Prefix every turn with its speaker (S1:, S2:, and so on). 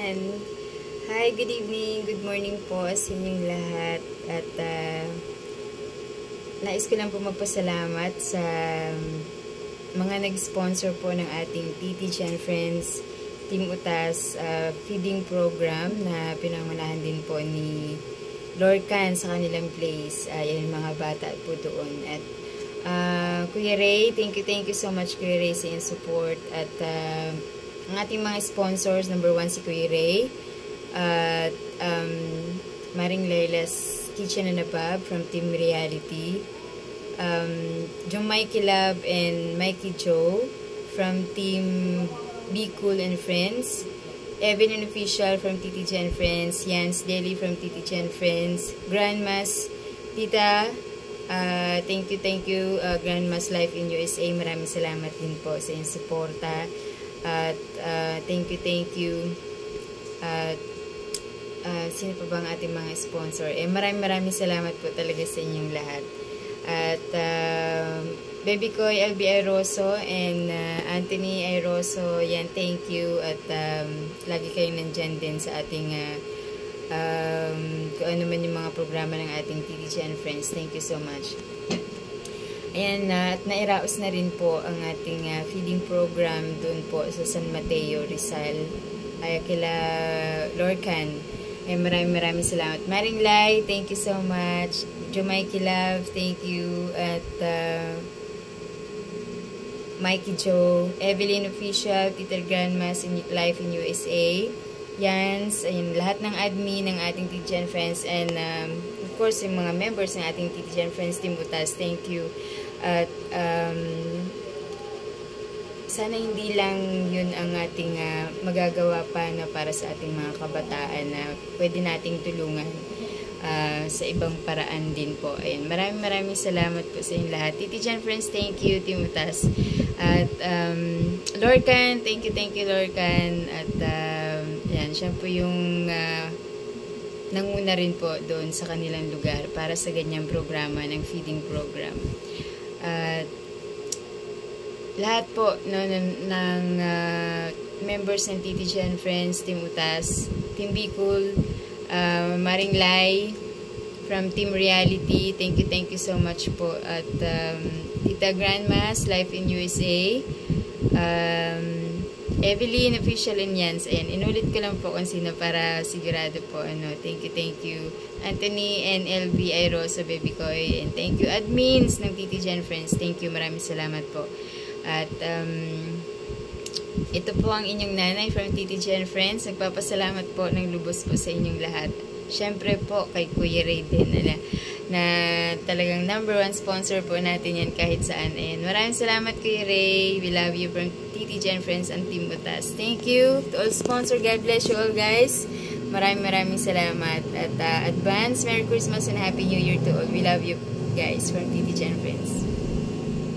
S1: Ayan. Hi, good evening, good morning po sa inyong lahat. At nais ko lang po magpasalamat sa mga nag-sponsor po ng ating TTG and Friends Team Utas feeding program na pinangunahan din po ni Lorcan sa kanilang place. Yan mga bata po doon. At Kuya Ray, thank you so much Kuya Ray sa iyong support. At ang ating mga sponsors, number 1 si Kuya Ray, at Maring Layla's Kitchen and Above from Team Reality, John Mikey Love and Mikey Joe from Team Be Cool and Friends, Evan and Official from TTG and Friends, Jans Deli from TTG and Friends, Grandmas Tita, thank you Grandmas Life in USA, maraming salamat din po sa inyong suporta. At thank you sino pa bang ating mga sponsor? Maraming salamat po talaga sa inyong lahat. At Baby Koy LB Airoso and Anthony Airoso, yan, thank you. At lagi kayong nandyan din sa ating kung ano man yung mga programa ng ating TTG and Friends. Thank you so much. Ayan, at nairaos na rin po ang ating feeding program doon po sa San Mateo, Rizal. Ay, kila Lorcan. Maraming salamat. Maring Lai, thank you so much. Mikey Love, thank you. At Mikey Joe, Evelyn Official, Peter Grandmas in Life in USA. Jans, ayun, lahat ng admin ng ating TTG and Friends, and of course, yung mga members ng ating TTG and Friends Team Utas, thank you. At sana hindi lang yun ang ating magagawa pa na para sa ating mga kabataan na pwede nating tulungan sa ibang paraan din po. Ayan, maraming salamat po sa inyong lahat. TTG and Friends, thank you, Team Utas. At Lorcan, thank you Lorcan. At yan, siya po yung nanguna rin po doon sa kanilang lugar para sa ganyang programa ng feeding program. At lahat po ng members ng TTG and Friends, Team Utas, Team Be Cool, Maring Lai from Team Reality, thank you so much po. At Tita Grandmas, Life in USA, Evelyn Official and Jans. Ayan, inulit ko lang po kung sino para sigurado po. Thank you. Anthony and LB Airoso, Baby Koy. And thank you admins ng TTG and Friends. Thank you, maraming salamat po. At ito po ang inyong nanay from TTG and Friends. Nagpapasalamat po ng lubos po sa inyong lahat. Siyempre po kay Kuya Ray din na talagang number 1 sponsor po natin yan kahit saan. Ayan, maraming salamat Kuya Ray. We love you from TTG and Friends and Team Utas. Thank you to all sponsor. God bless you all guys. Maraming salamat. At advance Merry Christmas and Happy New Year to all. We love you guys from TTG and Friends.